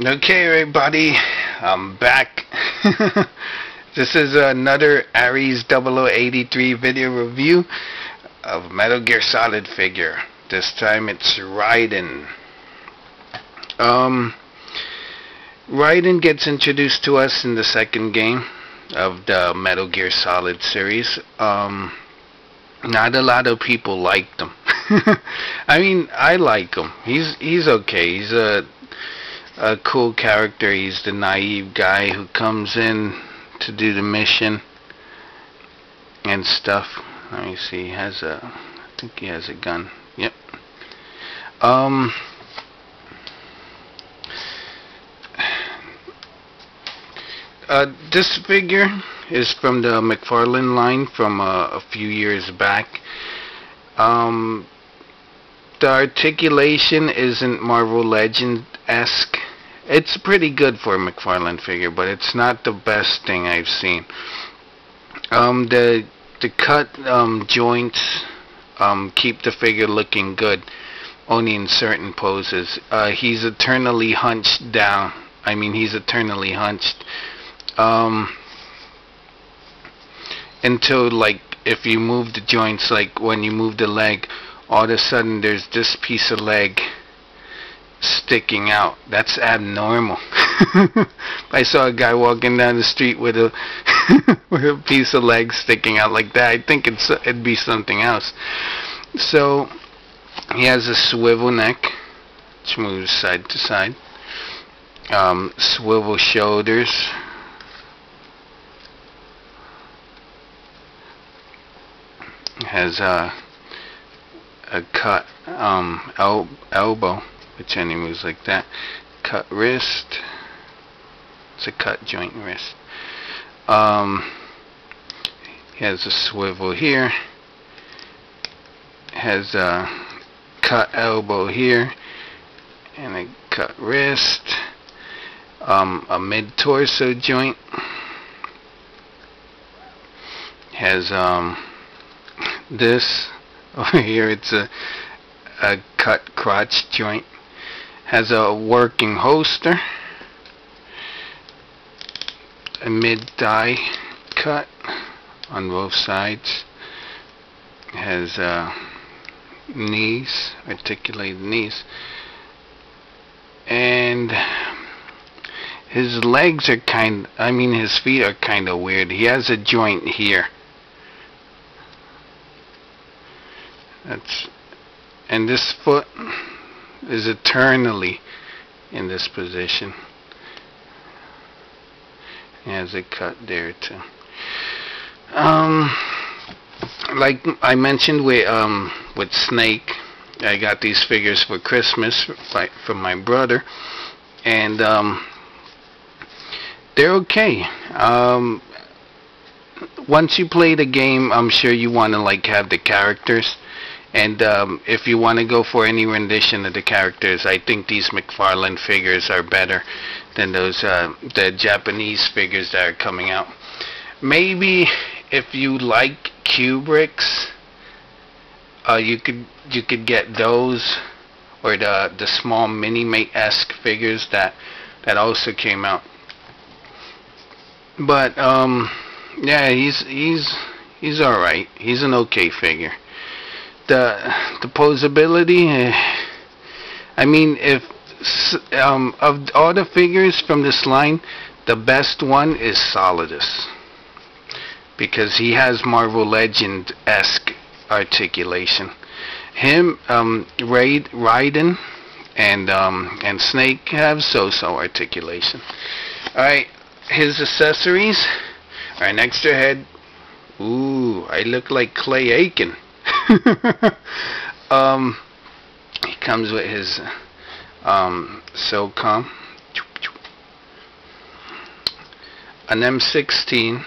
Okay, everybody, I'm back. This is another Aries 0083 video review of Metal Gear Solid figure. This time it's Raiden. Raiden gets introduced to us in the second game of the Metal Gear Solid series. Not a lot of people liked him. I mean, I like him. He's okay. He's a cool character. He's the naive guy who comes in to do the mission and stuff. Let me see. He has I think he has a gun. Yep. This figure is from the McFarlane line from a few years back. The articulation isn't Marvel Legend-esque. It's pretty good for a McFarlane figure, but it's not the best thing I've seen. The cut joints keep the figure looking good, only in certain poses. He's eternally hunched down. I mean, he's eternally hunched. Until, like, if you move the joints, like when you move the leg, all of a sudden there's this piece of leg sticking out. That's abnormal. I saw a guy walking down the street with a with a piece of leg sticking out like that. I think it'd be something else. So he has a swivel neck, which moves side to side. Swivel shoulders. Has a cut elbow, which only moves like that. Cut wrist. It's a cut joint wrist. He has a swivel here. Has a cut elbow here and a cut wrist. A mid torso joint. Has this over here. It's a cut crotch joint. Has a working holster. A mid-thigh cut on both sides. Has knees, articulated knees. And his legs are his feet are kind of weird. He has a joint here. And this foot is eternally in this position. He has a cut there too. Like I mentioned with Snake, I got these figures for Christmas from my brother, and they're okay. Once you play the game, I'm sure you want to like have the characters. And if you want to go for any rendition of the characters, I think these McFarlane figures are better than those the Japanese figures that are coming out. Maybe if you like Kubrick's, you could get those, or the small Mini-Mate-esque figures that also came out. But yeah, he's all right. He's an okay figure. The posability, I mean, if of all the figures from this line, the best one is Solidus, because he has Marvel Legend-esque articulation. Him, Raiden, and Snake have so-so articulation. All right, his accessories. All right, next to head. Ooh, I look like Clay Aiken. He comes with his SOCOM, an M16,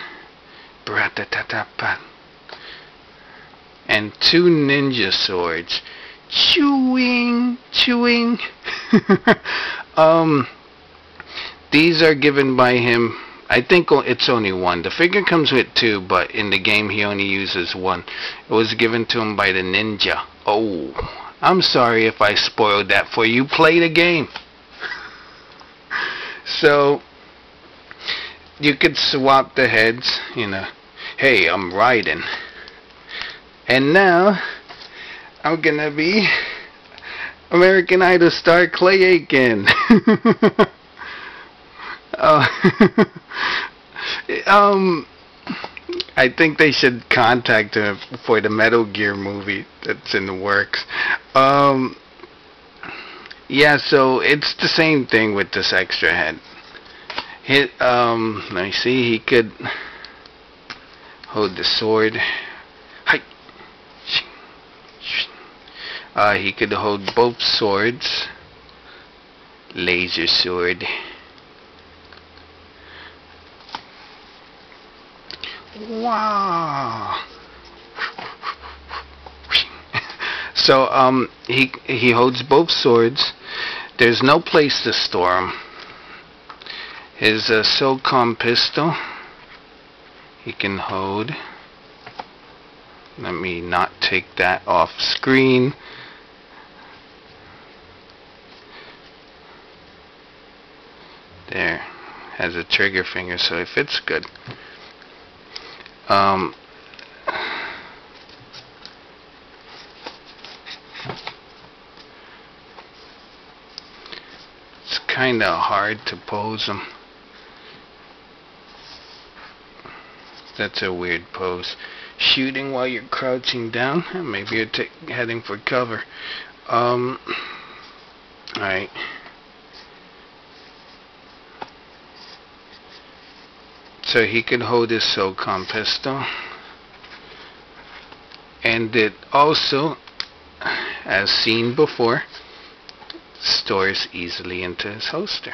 and 2 ninja swords. Chewing. These are given by him. I think it's only one. The figure comes with 2, but in the game he only uses 1. It was given to him by the ninja. Oh, I'm sorry if I spoiled that for you. Play the game. So you could swap the heads, you know. Hey, I'm Raiden. And now I'm gonna be American Idol star Clay Aiken. uh, I think they should contact him for the Metal Gear movie that's in the works. Yeah, so it's the same thing with this extra head. Let me see, he could hold the sword. He could hold both swords. Laser sword. Wow. So he holds both swords. There's no place to store them. His SOCOM pistol he can hold. Let me not take that off screen. There, has a trigger finger, so it fits good. It's kind of hard to pose them. That's a weird pose. Shooting while you're crouching down. Maybe you're heading for cover. Alright. So he could hold his SOCOM pistol. And it also, as seen before, stores easily into his holster.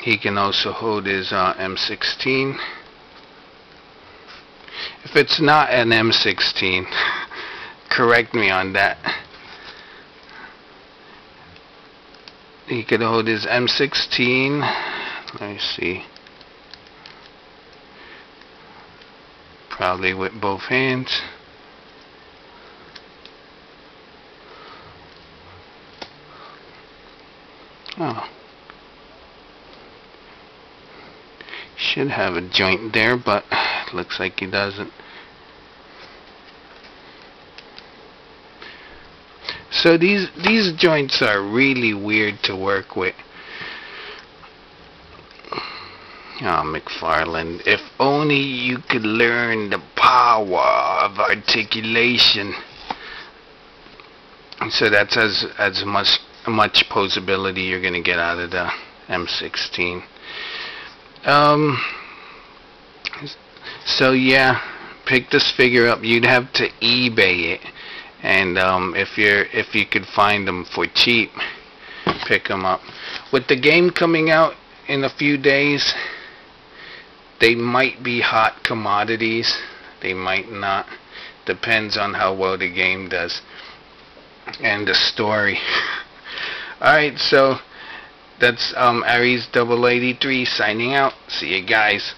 He can also hold his M16. If it's not an M16, correct me on that. He could hold his M16. Let me see. Probably with both hands. Oh. Should have a joint there, but looks like he doesn't. So these joints are really weird to work with. Oh, McFarlane, if only you could learn the power of articulation. So that's as much posability you're gonna get out of the M16. So yeah, pick this figure up. You'd have to eBay it, and if you could find them for cheap, pick them up. With the game coming out in a few days, they might be hot commodities. They might not. Depends on how well the game does and the story. Alright, so that's Aries 83 signing out. See you guys.